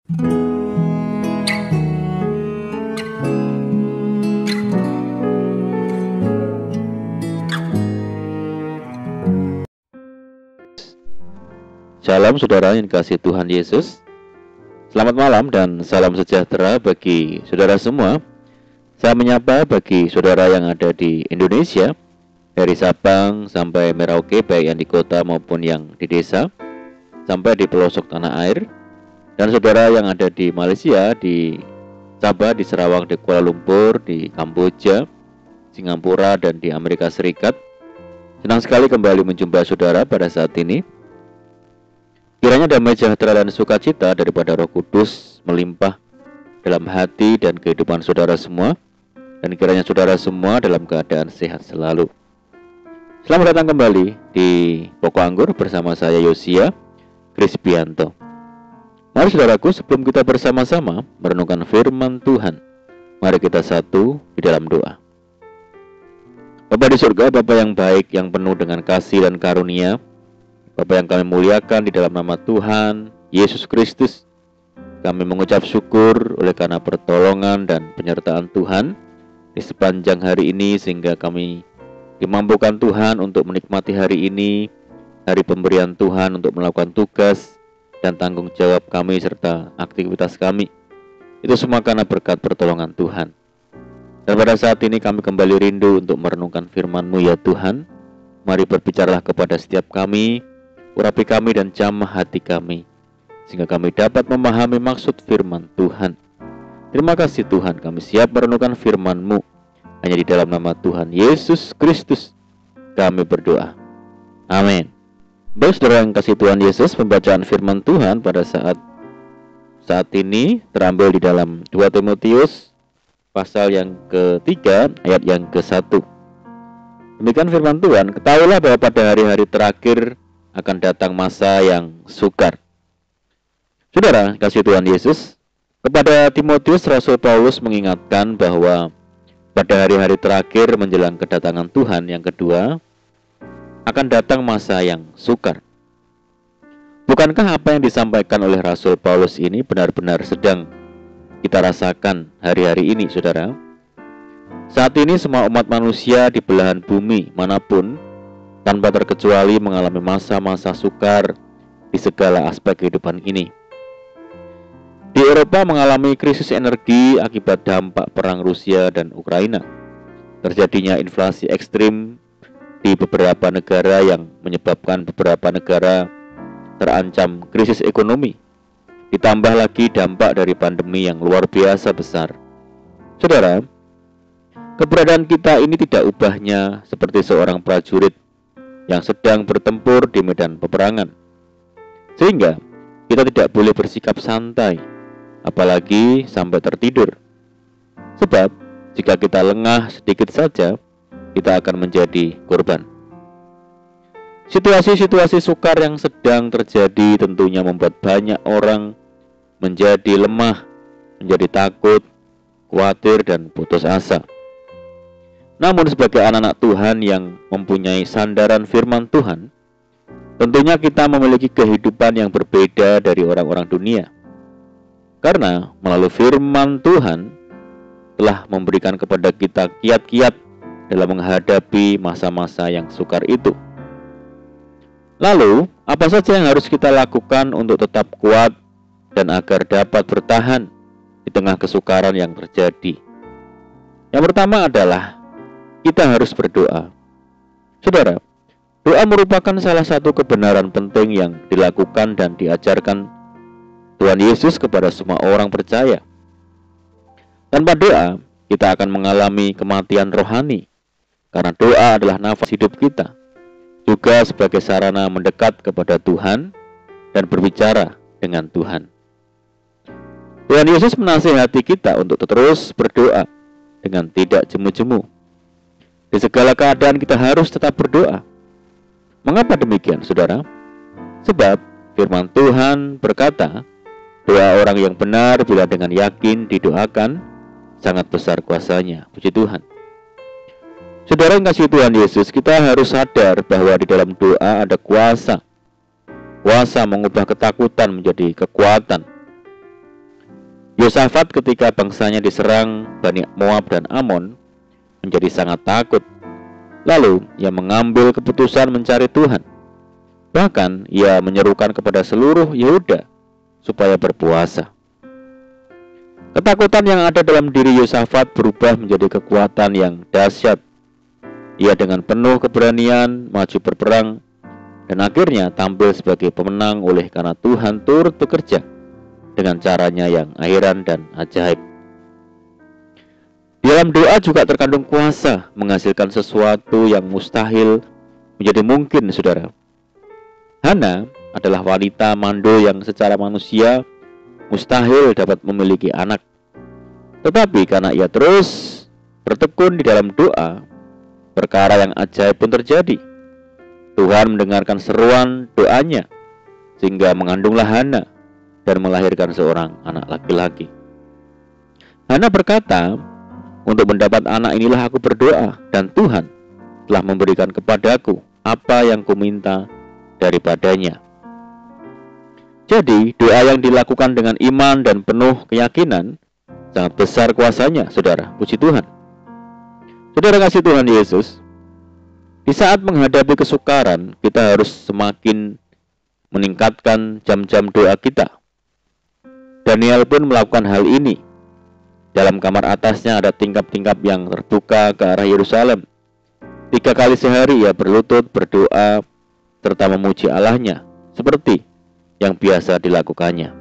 Shalom saudara yang dikasihi Tuhan Yesus. Selamat malam dan salam sejahtera bagi saudara semua. Saya menyapa bagi saudara yang ada di Indonesia, dari Sabang sampai Merauke, baik yang di kota maupun yang di desa, sampai di pelosok tanah air. Dan saudara yang ada di Malaysia, di Sabah, di Sarawak, di Kuala Lumpur, di Kamboja, Singapura, dan di Amerika Serikat. Senang sekali kembali menjumpai saudara pada saat ini. Kiranya damai sejahtera dan sukacita daripada Roh Kudus melimpah dalam hati dan kehidupan saudara semua, dan kiranya saudara semua dalam keadaan sehat selalu. Selamat datang kembali di Pokok Anggur bersama saya Yosia Krispianto. Mari saudaraku, sebelum kita bersama-sama merenungkan firman Tuhan, mari kita satu di dalam doa. Bapa di surga, Bapa yang baik, yang penuh dengan kasih dan karunia, Bapa yang kami muliakan, di dalam nama Tuhan Yesus Kristus, kami mengucap syukur oleh karena pertolongan dan penyertaan Tuhan di sepanjang hari ini, sehingga kami dimampukan Tuhan untuk menikmati hari ini, hari pemberian Tuhan untuk melakukan tugas dan tanggung jawab kami serta aktivitas kami. Itu semua karena berkat pertolongan Tuhan. Dan pada saat ini kami kembali rindu untuk merenungkan firman-Mu ya Tuhan. Mari berbicaralah kepada setiap kami, urapi kami dan jamah hati kami, sehingga kami dapat memahami maksud firman Tuhan. Terima kasih Tuhan, kami siap merenungkan firman-Mu. Hanya di dalam nama Tuhan Yesus Kristus kami berdoa. Amin. Baik saudara yang kasih Tuhan Yesus, pembacaan firman Tuhan pada saat ini terambil di dalam 2 Timotius pasal yang ketiga ayat yang ke-1. Demikian firman Tuhan, ketahuilah bahwa pada hari-hari terakhir akan datang masa yang sukar. Saudara, kasih Tuhan Yesus, kepada Timotius Rasul Paulus mengingatkan bahwa pada hari-hari terakhir menjelang kedatangan Tuhan yang kedua, akan datang masa yang sukar. Bukankah apa yang disampaikan oleh Rasul Paulus ini benar-benar sedang kita rasakan hari-hari ini, saudara? Saat ini semua umat manusia di belahan bumi manapun tanpa terkecuali mengalami masa-masa sukar di segala aspek kehidupan ini. Di Eropa mengalami krisis energi akibat dampak perang Rusia dan Ukraina. Terjadinya inflasi ekstrim di beberapa negara yang menyebabkan beberapa negara terancam krisis ekonomi. Ditambah lagi dampak dari pandemi yang luar biasa besar. Saudara, keberadaan kita ini tidak ubahnya seperti seorang prajurit yang sedang bertempur di medan peperangan. Sehingga kita tidak boleh bersikap santai, apalagi sampai tertidur. Sebab jika kita lengah sedikit saja, kita akan menjadi korban. Situasi-situasi sukar yang sedang terjadi tentunya membuat banyak orang menjadi lemah, menjadi takut, khawatir, dan putus asa. Namun sebagai anak-anak Tuhan yang mempunyai sandaran firman Tuhan, tentunya kita memiliki kehidupan yang berbeda dari orang-orang dunia. Karena melalui firman Tuhan telah memberikan kepada kita kiat-kiat dalam menghadapi masa-masa yang sukar itu. Lalu, apa saja yang harus kita lakukan untuk tetap kuat dan agar dapat bertahan di tengah kesukaran yang terjadi? Yang pertama adalah kita harus berdoa. Saudara, doa merupakan salah satu kebenaran penting yang dilakukan dan diajarkan Tuhan Yesus kepada semua orang percaya. Tanpa doa, kita akan mengalami kematian rohani, karena doa adalah nafas hidup kita, juga sebagai sarana mendekat kepada Tuhan dan berbicara dengan Tuhan. Tuhan Yesus menasihati kita untuk terus berdoa dengan tidak jemu-jemu. Di segala keadaan kita harus tetap berdoa. Mengapa demikian, saudara? Sebab firman Tuhan berkata, doa orang yang benar bila dengan yakin didoakan, sangat besar kuasanya. Puji Tuhan. Saudara yang kasih Tuhan Yesus, kita harus sadar bahwa di dalam doa ada kuasa. Kuasa mengubah ketakutan menjadi kekuatan. Yosafat ketika bangsanya diserang Bani Moab dan Amon menjadi sangat takut. Lalu ia mengambil keputusan mencari Tuhan. Bahkan ia menyerukan kepada seluruh Yehuda supaya berpuasa. Ketakutan yang ada dalam diri Yosafat berubah menjadi kekuatan yang dahsyat. Ia dengan penuh keberanian maju berperang dan akhirnya tampil sebagai pemenang oleh karena Tuhan turut bekerja dengan caranya yang heran dan ajaib. Di dalam doa juga terkandung kuasa menghasilkan sesuatu yang mustahil menjadi mungkin, saudara. Hana adalah wanita mando yang secara manusia mustahil dapat memiliki anak. Tetapi karena ia terus bertekun di dalam doa, perkara yang ajaib pun terjadi. Tuhan mendengarkan seruan doanya sehingga mengandunglah Hana dan melahirkan seorang anak laki-laki. Hana berkata, "Untuk mendapat anak inilah aku berdoa, dan Tuhan telah memberikan kepadaku apa yang kuminta daripadanya." Jadi doa yang dilakukan dengan iman dan penuh keyakinan sangat besar kuasanya, saudara. Puji Tuhan. Saudara kasih Tuhan Yesus, di saat menghadapi kesukaran, kita harus semakin meningkatkan jam-jam doa kita. Daniel pun melakukan hal ini. Dalam kamar atasnya ada tingkap-tingkap yang terbuka ke arah Yerusalem. 3 kali sehari ia berlutut, berdoa, serta memuji Allahnya, seperti yang biasa dilakukannya.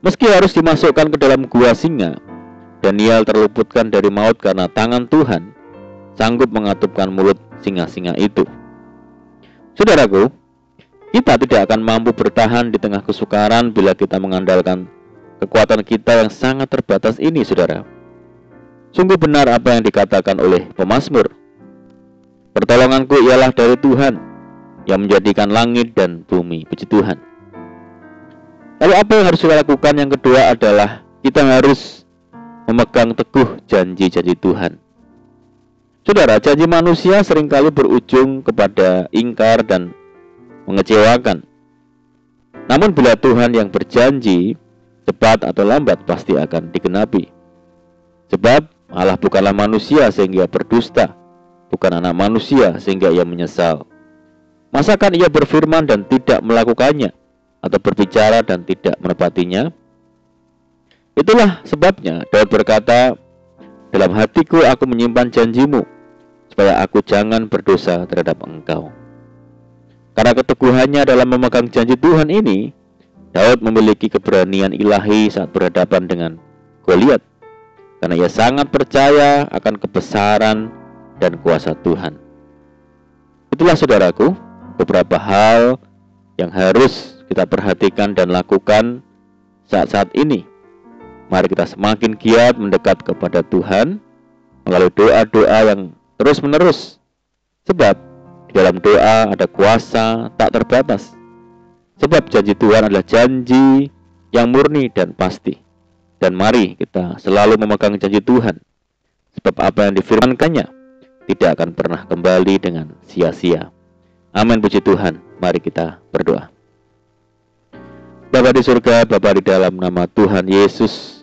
Meski harus dimasukkan ke dalam gua singa, Daniel terluputkan dari maut karena tangan Tuhan sanggup mengatupkan mulut singa-singa itu. Saudaraku, kita tidak akan mampu bertahan di tengah kesukaran bila kita mengandalkan kekuatan kita yang sangat terbatas ini, saudara. Sungguh benar apa yang dikatakan oleh pemazmur, "Pertolonganku ialah dari Tuhan yang menjadikan langit dan bumi." Puji Tuhan. Lalu apa yang harus kita lakukan? Yang kedua adalah kita harus memegang teguh janji-janji Tuhan. Saudara, janji manusia seringkali berujung kepada ingkar dan mengecewakan. Namun bila Tuhan yang berjanji, cepat atau lambat pasti akan digenapi. Sebab Allah bukanlah manusia sehingga berdusta, bukan anak manusia sehingga ia menyesal. Masakan ia berfirman dan tidak melakukannya, atau berbicara dan tidak menepatinya? Itulah sebabnya Daud berkata, "Dalam hatiku aku menyimpan janjimu, supaya aku jangan berdosa terhadap engkau." Karena keteguhannya dalam memegang janji Tuhan ini, Daud memiliki keberanian ilahi saat berhadapan dengan Goliat, karena ia sangat percaya akan kebesaran dan kuasa Tuhan. Itulah saudaraku, beberapa hal yang harus kita perhatikan dan lakukan saat-saat ini. Mari kita semakin giat mendekat kepada Tuhan melalui doa-doa yang terus-menerus, sebab di dalam doa ada kuasa tak terbatas. Sebab janji Tuhan adalah janji yang murni dan pasti. Dan mari kita selalu memegang janji Tuhan, sebab apa yang difirmankannya tidak akan pernah kembali dengan sia-sia. Amin, puji Tuhan. Mari kita berdoa. Bapa di surga, Bapa di dalam nama Tuhan Yesus,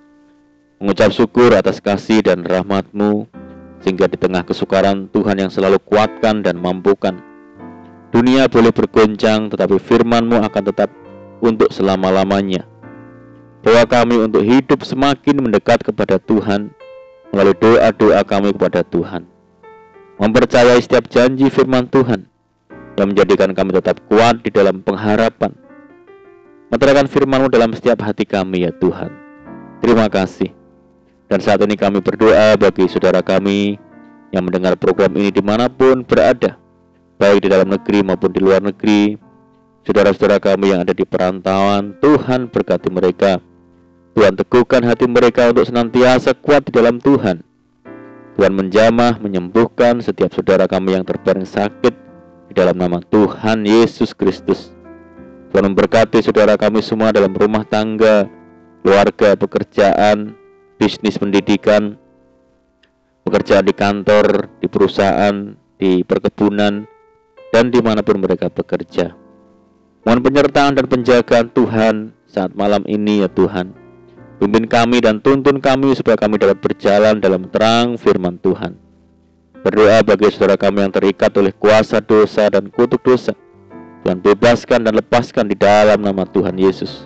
mengucap syukur atas kasih dan rahmat-Mu, sehingga di tengah kesukaran Tuhan yang selalu kuatkan dan mampukan. Dunia boleh bergoncang, tetapi firman-Mu akan tetap untuk selama-lamanya. Doa kami untuk hidup semakin mendekat kepada Tuhan melalui doa-doa kami kepada Tuhan, mempercayai setiap janji firman Tuhan yang menjadikan kami tetap kuat di dalam pengharapan. Meterangkan firman-Mu dalam setiap hati kami, ya Tuhan. Terima kasih. Dan saat ini kami berdoa bagi saudara kami yang mendengar program ini dimanapun berada, baik di dalam negeri maupun di luar negeri. Saudara-saudara kami yang ada di perantauan, Tuhan berkati mereka. Tuhan teguhkan hati mereka untuk senantiasa kuat di dalam Tuhan. Tuhan menjamah, menyembuhkan setiap saudara kami yang terbaring sakit di dalam nama Tuhan Yesus Kristus. Tuhan memberkati saudara kami semua dalam rumah tangga, keluarga, pekerjaan, bisnis, pendidikan, pekerjaan di kantor, di perusahaan, di perkebunan, dan dimanapun mereka bekerja. Mohon penyertaan dan penjagaan Tuhan saat malam ini, ya Tuhan. Pimpin kami dan tuntun kami supaya kami dapat berjalan dalam terang firman Tuhan. Berdoa bagi saudara kami yang terikat oleh kuasa dosa dan kutuk dosa. Tuhan bebaskan dan lepaskan di dalam nama Tuhan Yesus.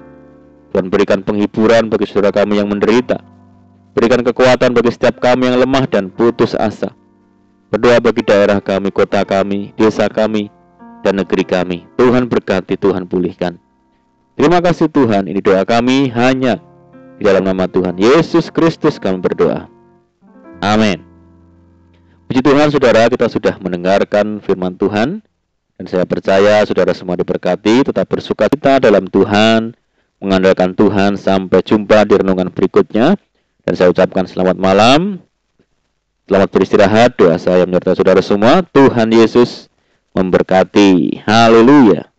Tuhan berikan penghiburan bagi saudara kami yang menderita. Berikan kekuatan bagi setiap kami yang lemah dan putus asa. Berdoa bagi daerah kami, kota kami, desa kami, dan negeri kami. Tuhan berkati, Tuhan pulihkan. Terima kasih Tuhan, ini doa kami hanya di dalam nama Tuhan Yesus Kristus kami berdoa. Amin. Puji Tuhan saudara, kita sudah mendengarkan firman Tuhan. Dan saya percaya saudara semua diberkati, tetap bersukacita dalam Tuhan, mengandalkan Tuhan. Sampai jumpa di renungan berikutnya. Dan saya ucapkan selamat malam, selamat beristirahat. Doa saya menyertai saudara semua. Tuhan Yesus memberkati. Haleluya.